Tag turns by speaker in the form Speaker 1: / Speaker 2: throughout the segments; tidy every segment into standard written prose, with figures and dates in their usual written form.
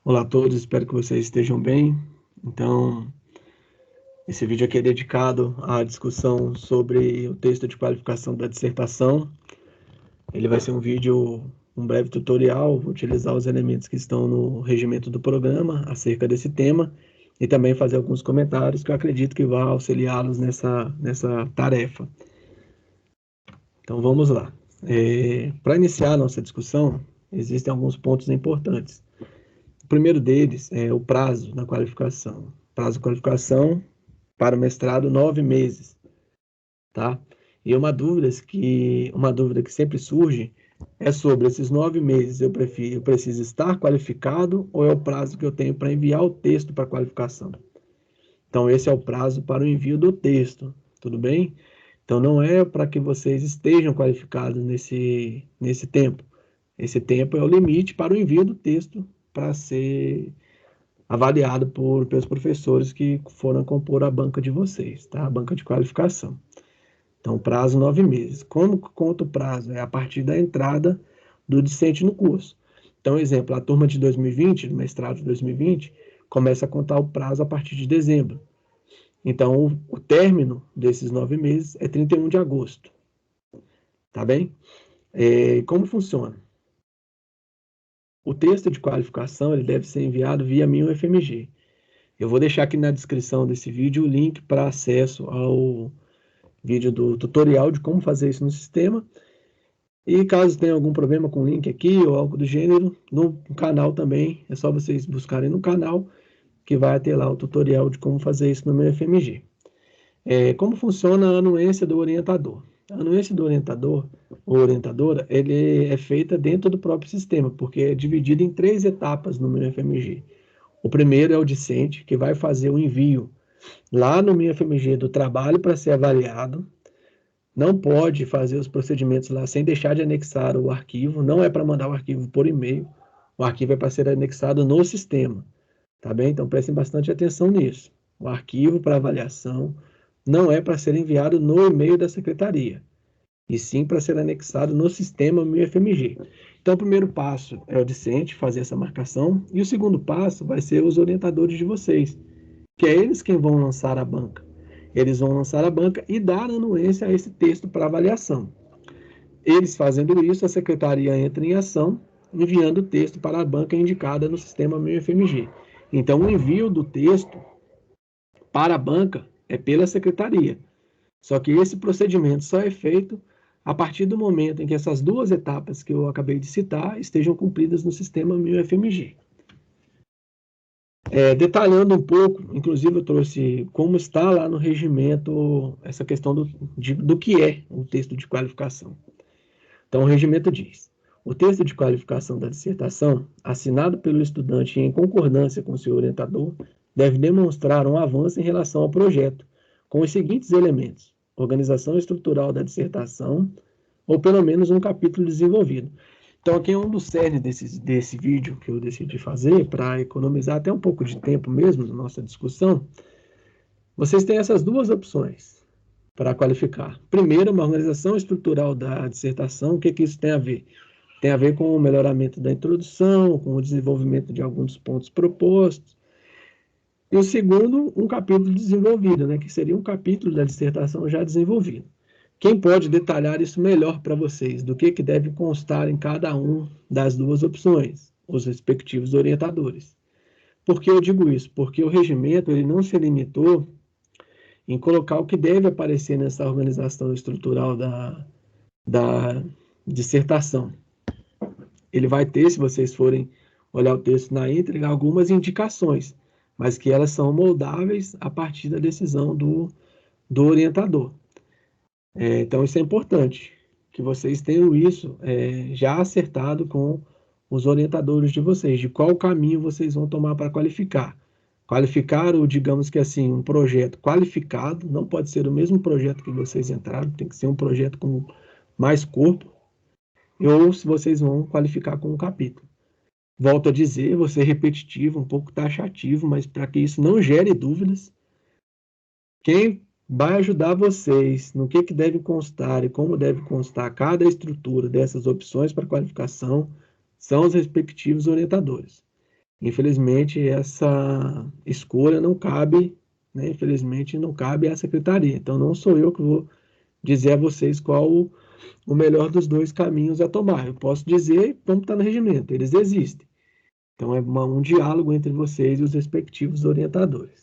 Speaker 1: Olá a todos, espero que vocês estejam bem. Então, esse vídeo aqui é dedicado à discussão sobre o texto de qualificação da dissertação. Ele vai ser um breve tutorial, vou utilizar os elementos que estão no regimento do programa acerca desse tema e também fazer alguns comentários que eu acredito que vão auxiliá-los nessa tarefa. Então, vamos lá. Para iniciar a nossa discussão, existem alguns pontos importantes. O primeiro deles é o prazo na qualificação. Prazo de qualificação para o mestrado, 9 meses, tá? E uma dúvida que sempre surge é sobre esses 9 meses, eu preciso estar qualificado ou é o prazo que eu tenho para enviar o texto para qualificação? Então, esse é o prazo para o envio do texto, tudo bem? Então, não é para que vocês estejam qualificados nesse tempo. Esse tempo é o limite para o envio do texto para ser avaliado pelos professores que foram compor a banca de vocês, tá? A banca de qualificação. Então, prazo 9 meses. Como conta o prazo? É a partir da entrada do discente no curso. Então, exemplo, a turma de 2020, do mestrado de 2020, começa a contar o prazo a partir de dezembro. Então, o término desses 9 meses é 31 de agosto. Tá bem? Como funciona? O texto de qualificação ele deve ser enviado via minha UFMG. Eu vou deixar aqui na descrição desse vídeo o link para acesso ao vídeo do tutorial de como fazer isso no sistema. E caso tenha algum problema com o link aqui ou algo do gênero, no canal também, é só vocês buscarem no canal que vai ter lá o tutorial de como fazer isso no meu FMG. Como funciona a anuência do orientador? A anuência do orientador ou orientadora, ele é feita dentro do próprio sistema, porque é dividido em 3 etapas no meu FMG. O primeiro é o discente, que vai fazer o envio lá no meu FMG do trabalho para ser avaliado. Não pode fazer os procedimentos lá sem deixar de anexar o arquivo. Não é para mandar o arquivo por e-mail. O arquivo é para ser anexado no sistema. Tá bem? Então prestem bastante atenção nisso. O arquivo para avaliação não é para ser enviado no e-mail da secretaria, e sim para ser anexado no sistema MIFMG. Então, o primeiro passo é o discente, fazer essa marcação, e o segundo passo vai ser os orientadores de vocês, que é eles quem vão lançar a banca. Eles vão lançar a banca e dar anuência a esse texto para avaliação. Eles fazendo isso, a secretaria entra em ação, enviando o texto para a banca indicada no sistema MIFMG. Então, o envio do texto para a banca é pela secretaria. Só que esse procedimento só é feito a partir do momento em que essas 2 etapas que eu acabei de citar estejam cumpridas no sistema MIFMG. Detalhando um pouco, inclusive eu trouxe como está lá no regimento essa questão do que é um texto de qualificação. Então, o regimento diz: o texto de qualificação da dissertação, assinado pelo estudante em concordância com seu orientador, deve demonstrar um avanço em relação ao projeto, com os seguintes elementos: organização estrutural da dissertação, ou pelo menos um capítulo desenvolvido. Então, aqui é um dos cernes desse vídeo que eu decidi fazer, para economizar até um pouco de tempo mesmo na nossa discussão. Vocês têm essas 2 opções para qualificar. Primeiro, uma organização estrutural da dissertação. O que isso tem a ver? Tem a ver com o melhoramento da introdução, com o desenvolvimento de alguns dos pontos propostos. E o segundo, um capítulo desenvolvido, né, que seria um capítulo da dissertação já desenvolvido. Quem pode detalhar isso melhor para vocês, do que deve constar em cada uma das 2 opções? Os respectivos orientadores. Por que eu digo isso? Porque o regimento ele não se limitou em colocar o que deve aparecer nessa organização estrutural da dissertação. Ele vai ter, se vocês forem olhar o texto na íntegra, algumas indicações, mas que elas são moldáveis a partir da decisão do orientador. Então, isso é importante, que vocês tenham isso já acertado com os orientadores de vocês, de qual caminho vocês vão tomar para qualificar. Qualificar, ou digamos que assim, um projeto qualificado, não pode ser o mesmo projeto que vocês entraram, tem que ser um projeto com mais corpo, ou se vocês vão qualificar com um capítulo. Volto a dizer, vou ser repetitivo, um pouco taxativo, mas para que isso não gere dúvidas, quem vai ajudar vocês no que deve constar e como deve constar cada estrutura dessas opções para qualificação são os respectivos orientadores. Infelizmente, essa escolha não cabe, né? Infelizmente, não cabe à secretaria. Então, não sou eu que vou dizer a vocês qual o melhor dos dois caminhos a tomar. Eu posso dizer como está no regimento, eles existem. Então, é um diálogo entre vocês e os respectivos orientadores.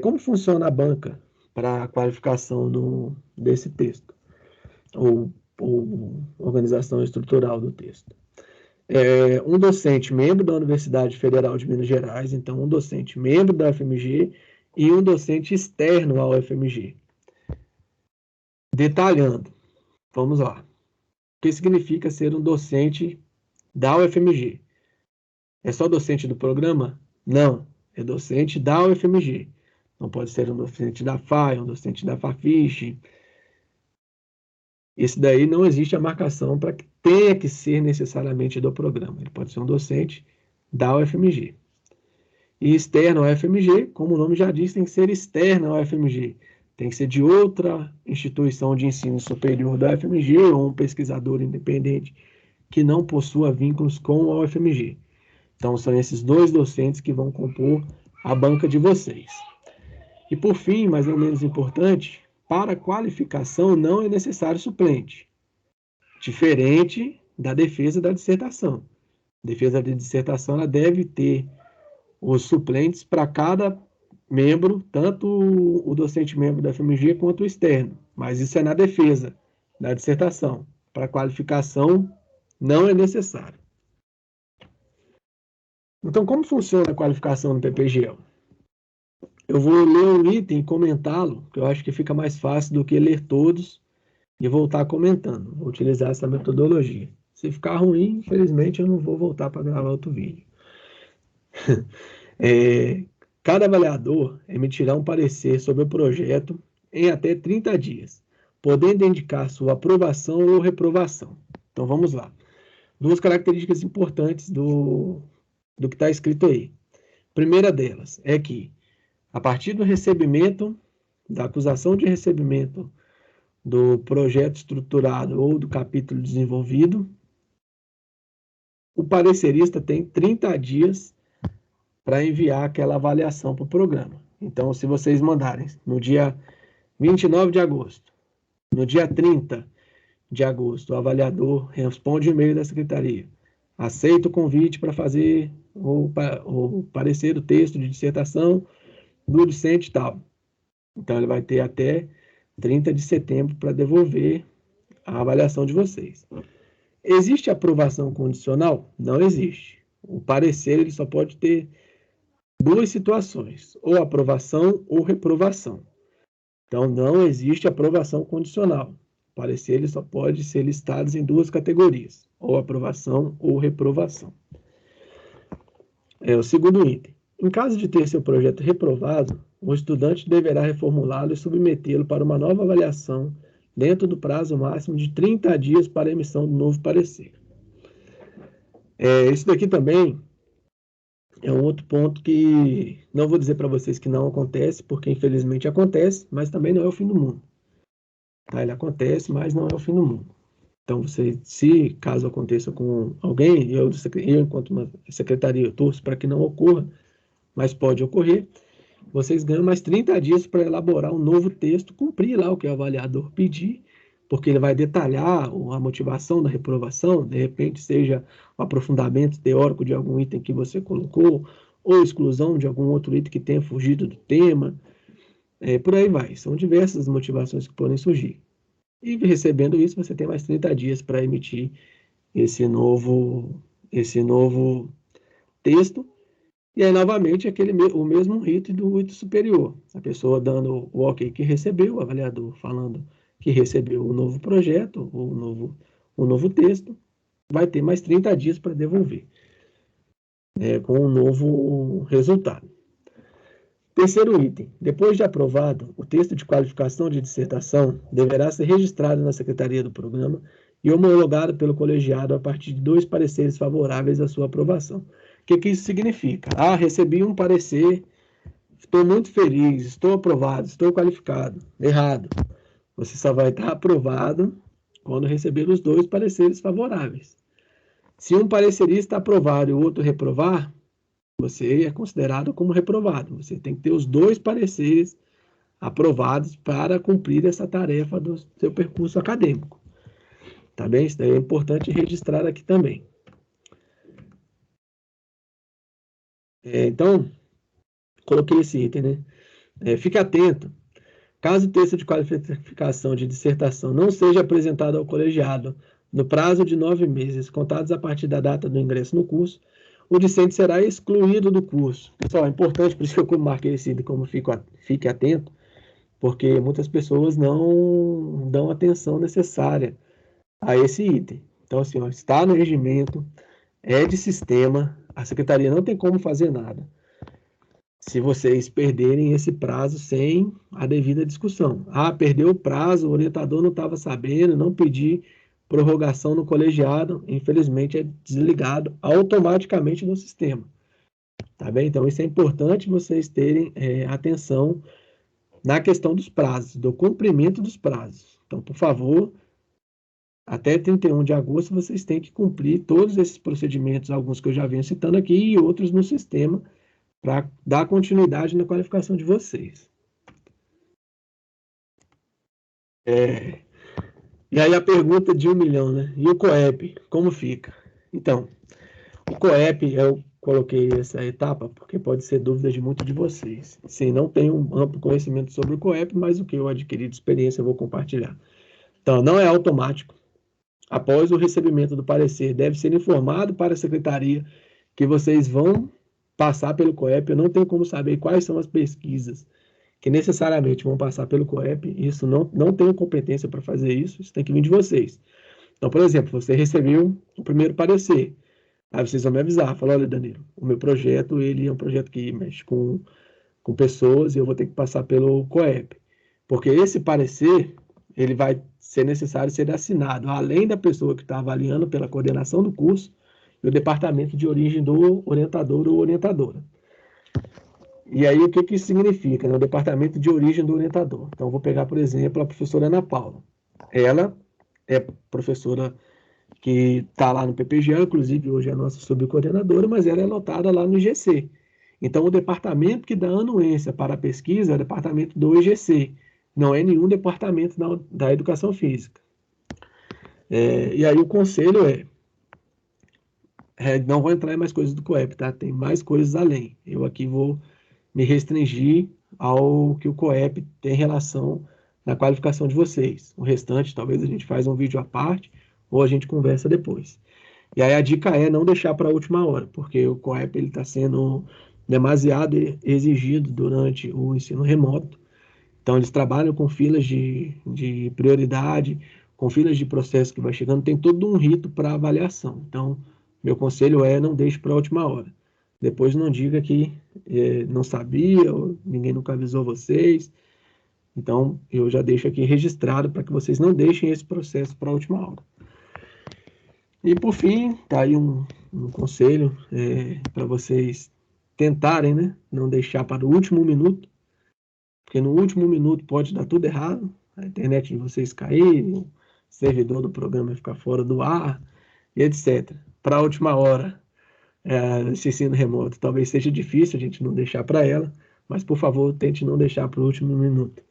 Speaker 1: Como funciona a banca para a qualificação desse texto, ou organização estrutural do texto? Um docente membro da Universidade Federal de Minas Gerais, então um docente membro da UFMG e um docente externo ao UFMG. Detalhando, vamos lá. O que significa ser um docente da UFMG? É só docente do programa? Não, é docente da UFMG. Não pode ser um docente da FAI, um docente da FAFISH. Esse daí não existe a marcação para que tenha que ser necessariamente do programa. Ele pode ser um docente da UFMG. E externo ao UFMG, como o nome já diz, tem que ser externo ao UFMG. Tem que ser de outra instituição de ensino superior da UFMG ou um pesquisador independente que não possua vínculos com a UFMG. Então, são esses dois docentes que vão compor a banca de vocês. E, por fim, mas não menos importante, para a qualificação não é necessário suplente, diferente da defesa da dissertação. A defesa da dissertação ela deve ter os suplentes para cada membro, tanto o docente membro da FMG quanto o externo. Mas isso é na defesa da dissertação. Para a qualificação, não é necessário. Então, como funciona a qualificação no PPGL? Eu vou ler um item e comentá-lo, que eu acho que fica mais fácil do que ler todos e voltar comentando. Vou utilizar essa metodologia. Se ficar ruim, infelizmente, eu não vou voltar para gravar outro vídeo. Cada avaliador emitirá um parecer sobre o projeto em até 30 dias, podendo indicar sua aprovação ou reprovação. Então, vamos lá. Duas características importantes do que está escrito aí. Primeira delas é que, a partir do recebimento, da acusação de recebimento do projeto estruturado ou do capítulo desenvolvido, o parecerista tem 30 dias para enviar aquela avaliação para o programa. Então, se vocês mandarem no dia 29 de agosto, no dia 30 de agosto, o avaliador responde o e-mail da secretaria, aceita o convite para fazer o parecer do texto de dissertação do docente tal. Então, ele vai ter até 30 de setembro para devolver a avaliação de vocês. Existe aprovação condicional? Não existe. O parecer ele só pode ter duas situações, ou aprovação ou reprovação. Então, não existe aprovação condicional. O parecer ele só pode ser listado em duas categorias, ou aprovação ou reprovação. O segundo item. Em caso de ter seu projeto reprovado, o estudante deverá reformulá-lo e submetê-lo para uma nova avaliação dentro do prazo máximo de 30 dias para a emissão do novo parecer. Isso daqui também é um outro ponto que não vou dizer para vocês que não acontece, porque infelizmente acontece, mas também não é o fim do mundo. Tá? Ele acontece, mas não é o fim do mundo. Então, se caso aconteça com alguém, eu enquanto uma secretaria, eu torço para que não ocorra, mas pode ocorrer, vocês ganham mais 30 dias para elaborar um novo texto, cumprir lá o que o avaliador pedir, porque ele vai detalhar a motivação da reprovação, de repente seja o aprofundamento teórico de algum item que você colocou, ou exclusão de algum outro item que tenha fugido do tema, por aí vai. São diversas motivações que podem surgir. E recebendo isso, você tem mais 30 dias para emitir esse novo texto. E aí, novamente, o mesmo rito do rito superior. A pessoa dando o ok que recebeu, o avaliador falando que recebeu o novo projeto, o novo texto, vai ter mais 30 dias para devolver, com um novo resultado. Terceiro item. Depois de aprovado, o texto de qualificação de dissertação deverá ser registrado na Secretaria do Programa e homologado pelo colegiado a partir de 2 pareceres favoráveis à sua aprovação. O que isso significa? Recebi um parecer, estou muito feliz, estou aprovado, estou qualificado. Errado. Você só vai estar aprovado quando receber os 2 pareceres favoráveis. Se um parecerista aprovar e o outro reprovar, você é considerado como reprovado. Você tem que ter os dois pareceres aprovados para cumprir essa tarefa do seu percurso acadêmico. Tá bem? Isso daí é importante registrar aqui também. Então, coloquei esse item, né? Fique atento. Caso o texto de qualificação de dissertação não seja apresentado ao colegiado no prazo de 9 meses, contados a partir da data do ingresso no curso, o discente será excluído do curso. Pessoal, é importante, por isso que eu marquei esse item como fique atento, porque muitas pessoas não dão atenção necessária a esse item. Então, assim, ó, está no regimento, é de sistema, a secretaria não tem como fazer nada se vocês perderem esse prazo sem a devida discussão. Ah, perdeu o prazo, o orientador não estava sabendo, não pedi prorrogação no colegiado, infelizmente é desligado automaticamente no sistema. Tá bem? Então, isso é importante vocês terem atenção na questão dos prazos, do cumprimento dos prazos. Então, por favor, até 31 de agosto vocês têm que cumprir todos esses procedimentos, alguns que eu já venho citando aqui e outros no sistema, para dar continuidade na qualificação de vocês. E aí a pergunta de 1 milhão, né? E o COEP, como fica? Então, o COEP, eu coloquei essa etapa porque pode ser dúvida de muitos de vocês. Sim, não tenho um amplo conhecimento sobre o COEP, mas o que eu adquiri de experiência eu vou compartilhar. Então, não é automático. Após o recebimento do parecer, deve ser informado para a secretaria que vocês vão passar pelo COEP. Eu não tenho como saber quais são as pesquisas que necessariamente vão passar pelo COEP. Isso não tenho competência para fazer isso. Isso tem que vir de vocês. Então, por exemplo, você recebeu o primeiro parecer. Aí vocês vão me avisar, falar, olha, Danilo, o meu projeto, ele é um projeto que mexe com pessoas e eu vou ter que passar pelo COEP. Porque esse parecer, ele vai ser necessário ser assinado, além da pessoa que está avaliando pela coordenação do curso e o departamento de origem do orientador ou orientadora. E aí, o que isso significa? O departamento de origem do orientador. Então, vou pegar, por exemplo, a professora Ana Paula. Ela é professora que está lá no PPGA, inclusive hoje é a nossa subcoordenadora, mas ela é lotada lá no IGC. Então, o departamento que dá anuência para a pesquisa é o departamento do IGC, não é nenhum departamento da educação física. E aí o conselho não vou entrar em mais coisas do COEP, tá? Tem mais coisas além. Eu aqui vou me restringir ao que o COEP tem relação na qualificação de vocês. O restante, talvez a gente faz um vídeo à parte ou a gente conversa depois. E aí a dica é não deixar para a última hora, porque o COEP está sendo demasiado exigido durante o ensino remoto. Então, eles trabalham com filas de prioridade, com filas de processo que vai chegando, tem todo um rito para avaliação. Então, meu conselho é não deixe para a última hora. Depois não diga que não sabia, ou ninguém nunca avisou vocês. Então, eu já deixo aqui registrado para que vocês não deixem esse processo para a última hora. E, por fim, tá aí um conselho para vocês tentarem, né, não deixar para o último minuto, porque no último minuto pode dar tudo errado, a internet de vocês cair, o servidor do programa ficar fora do ar, e etc. Para a última hora, esse ensino remoto talvez seja difícil a gente não deixar para ela, mas por favor, tente não deixar para o último minuto.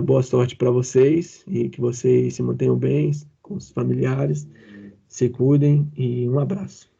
Speaker 1: Boa sorte para vocês e que vocês se mantenham bem com os familiares, se cuidem e um abraço.